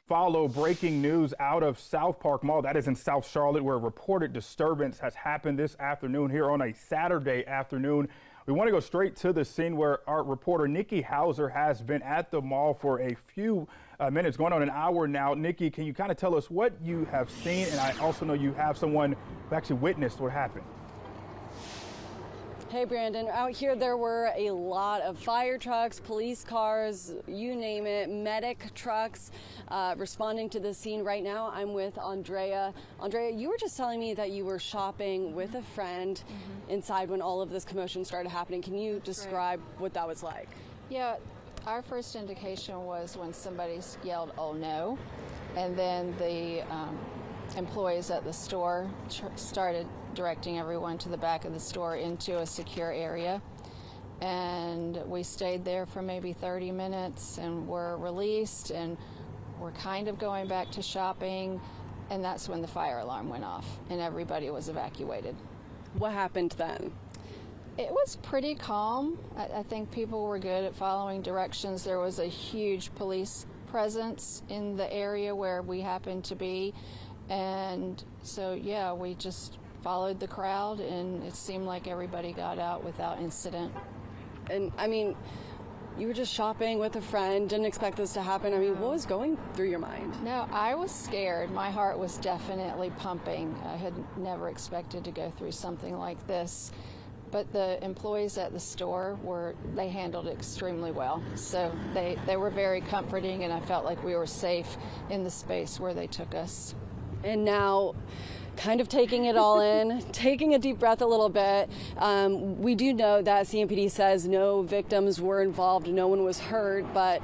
Follow breaking news out of Southpark Mall, that is in South Charlotte, where a reported disturbance has happened this afternoon here on a Saturday afternoon. We want to go straight to the scene where our reporter Nikki Hauser has been at the mall for a few minutes, going on an hour now. Nikki, can you kind of tell us what you have seen? And I also know you have someone who actually witnessed what happened. Hey Brandon, out here there were a lot of fire trucks, police cars, you name it, medic trucks responding to the scene. Right now I'm with Andrea. Andrea, you were just telling me that you were shopping with a friend inside when all of this commotion started happening. Can you describe what that was like? Yeah, our first indication was when somebody yelled, "Oh no," and then the employees at the store started directing everyone to the back of the store into a secure area, and we stayed there for maybe 30 minutes and were released, and we're kind of going back to shopping, and that's when the fire alarm went off and everybody was evacuated. What happened then? It was pretty calm. I think people were good at following directions. There was a huge police presence in the area where we happened to be, and so yeah, we just followed the crowd, and it seemed like everybody got out without incident. And I mean, you were just shopping with a friend, didn't expect this to happen. I mean, what was going through your mind? No, I was scared. My heart was definitely pumping. I had never expected to go through something like this. But the employees at the store they handled it extremely well. So they were very comforting, and I felt like we were safe in the space where they took us. And now, kind of taking it all in, taking a deep breath a little bit. We do know that CMPD says no victims were involved, no one was hurt, but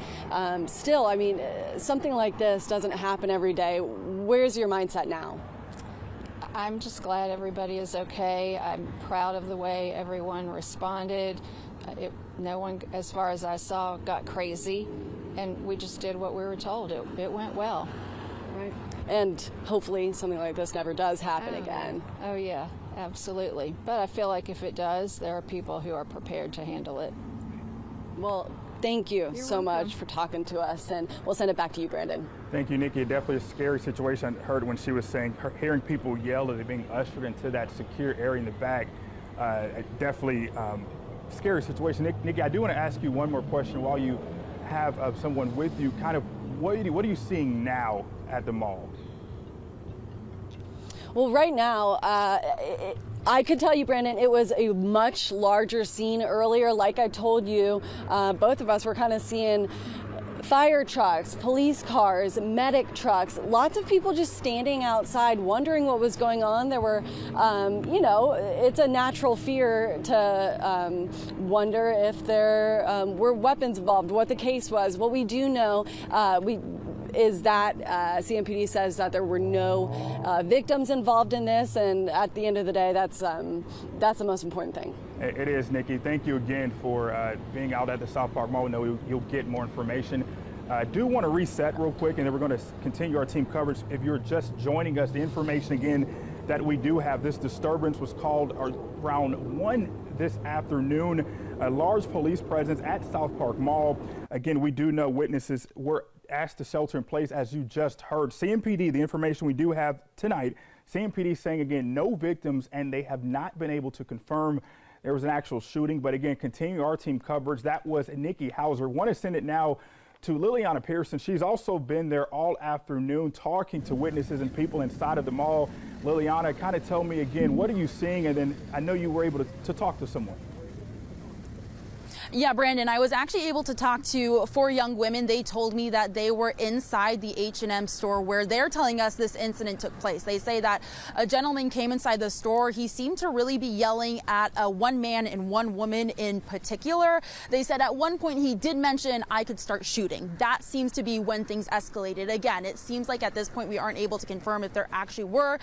still, I mean, something like this doesn't happen every day. Where's your mindset now? I'm just glad everybody is okay. I'm proud of the way everyone responded. No one, as far as I saw, got crazy, and we just did what we were told. It went well. Right. And hopefully something like this never does happen again. Oh yeah, absolutely. But I feel like if it does, there are people who are prepared to handle it. Well, thank you so much for talking to us, and we'll send it back to you, Brandon. Thank you, Nikki. Definitely a scary situation. I heard when she was saying, hearing people yell as they're being ushered into that secure area in the back. Definitely scary situation. Nikki, I do want to ask you one more question while you have someone with you. Kind of, what are you seeing now at the mall? Well, right now, I could tell you, Brandon, it was a much larger scene earlier. Like I told you, both of us were kind of seeing fire trucks, police cars, medic trucks, lots of people just standing outside wondering what was going on. There were, you know, it's a natural fear to wonder if there were weapons involved, what the case was. What we do know, is that CMPD says that there were no victims involved in this, and at the end of the day, that's the most important thing. It is, Nikki. Thank you again for being out at the Southpark Mall. We know you'll get more information. I do want to reset real quick, and then we're going to continue our team coverage. If you're just joining us, the information again that we do have, this disturbance was called around 1 this afternoon. A large police presence at Southpark Mall. Again, we do know witnesses were asked to shelter in place, as you just heard. CMPD, the information we do have tonight, CMPD saying again, no victims, and they have not been able to confirm there was an actual shooting. But again, continue our team coverage. That was Nikki Hauser. Want to send it now to Liliana Pearson. She's also been there all afternoon talking to witnesses and people inside of the mall. Liliana, kind of tell me again, what are you seeing? And then I know you were able to talk to someone. Yeah, Brandon, I was actually able to talk to 4 young women. They told me that they were inside the H&M store where they're telling us this incident took place. They say that a gentleman came inside the store. He seemed to really be yelling at one man and one woman in particular. They said at one point he did mention, "I could start shooting." That seems to be when things escalated. Again, it seems like at this point we aren't able to confirm if there actually were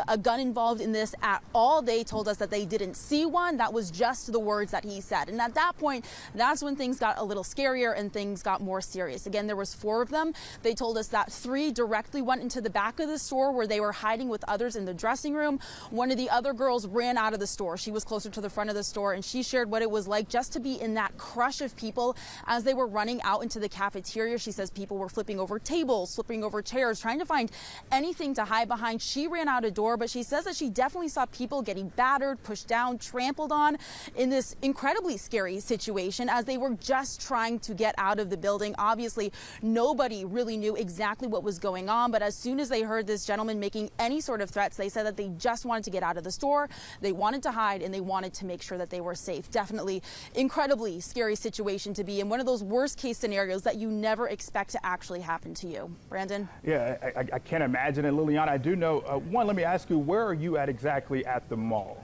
a gun involved in this at all. They told us that they didn't see one. That was just the words that he said. And at that point, That's when things got a little scarier and things got more serious. Again, there was 4 of them. They told us that 3 directly went into the back of the store where they were hiding with others in the dressing room. One of the other girls ran out of the store. She was closer to the front of the store, and she shared what it was like just to be in that crush of people as they were running out into the cafeteria. She says people were flipping over tables, flipping over chairs, trying to find anything to hide behind. She ran out a door, but she says that she definitely saw people getting battered, pushed down, trampled on in this incredibly scary situation as they were just trying to get out of the building. Obviously, nobody really knew exactly what was going on, but as soon as they heard this gentleman making any sort of threats, they said that they just wanted to get out of the store, they wanted to hide, and they wanted to make sure that they were safe. Definitely incredibly scary situation to be in, one of those worst case scenarios that you never expect to actually happen to you. Brandon? Yeah, I can't imagine it. Liliana, I do know, one, let me ask you, where are you at exactly at the mall?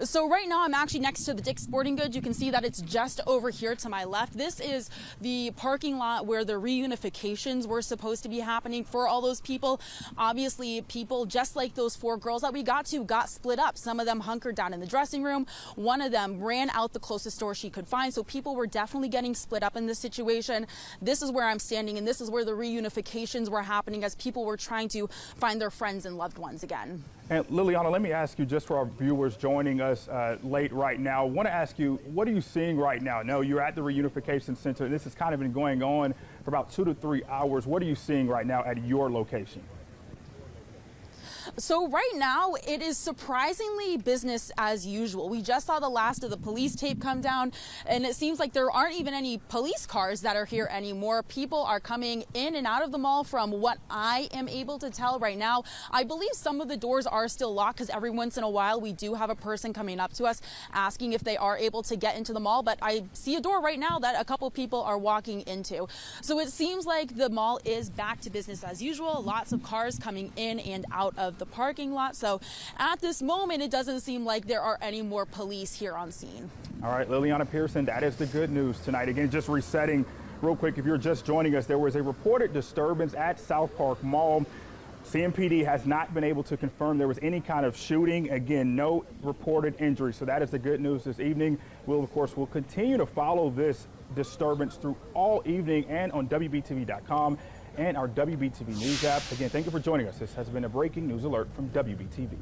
So right now I'm actually next to the Dick's Sporting Goods. You can see that it's just over here to my left. This is the parking lot where the reunifications were supposed to be happening for all those people. Obviously, people just like those 4 girls that we got split up. Some of them hunkered down in the dressing room. One of them ran out the closest store she could find. So people were definitely getting split up in this situation. This is where I'm standing, and this is where the reunifications were happening as people were trying to find their friends and loved ones again. And Liliana, let me ask you, just for our viewers joining us late right now, I want to ask you, what are you seeing right now? No, you're at the reunification center. This has kind of been going on for about 2 to 3 hours. What are you seeing right now at your location? So right now, it is surprisingly business as usual. We just saw the last of the police tape come down, and it seems like there aren't even any police cars that are here anymore. People are coming in and out of the mall from what I am able to tell right now. I believe some of the doors are still locked because every once in a while we do have a person coming up to us asking if they are able to get into the mall, but I see a door right now that a couple people are walking into. So it seems like the mall is back to business as usual. Lots of cars coming in and out of the parking lot. So at this moment, it doesn't seem like there are any more police here on scene. All right, Liliana Pearson, that is the good news tonight. Again, just resetting real quick, if you're just joining us, there was a reported disturbance at Southpark Mall. CMPD has not been able to confirm there was any kind of shooting. Again, no reported injury. So that is the good news this evening. We'll, of course, will continue to follow this disturbance through all evening and on WBTV.com and our WBTV News app. Again, thank you for joining us. This has been a breaking news alert from WBTV.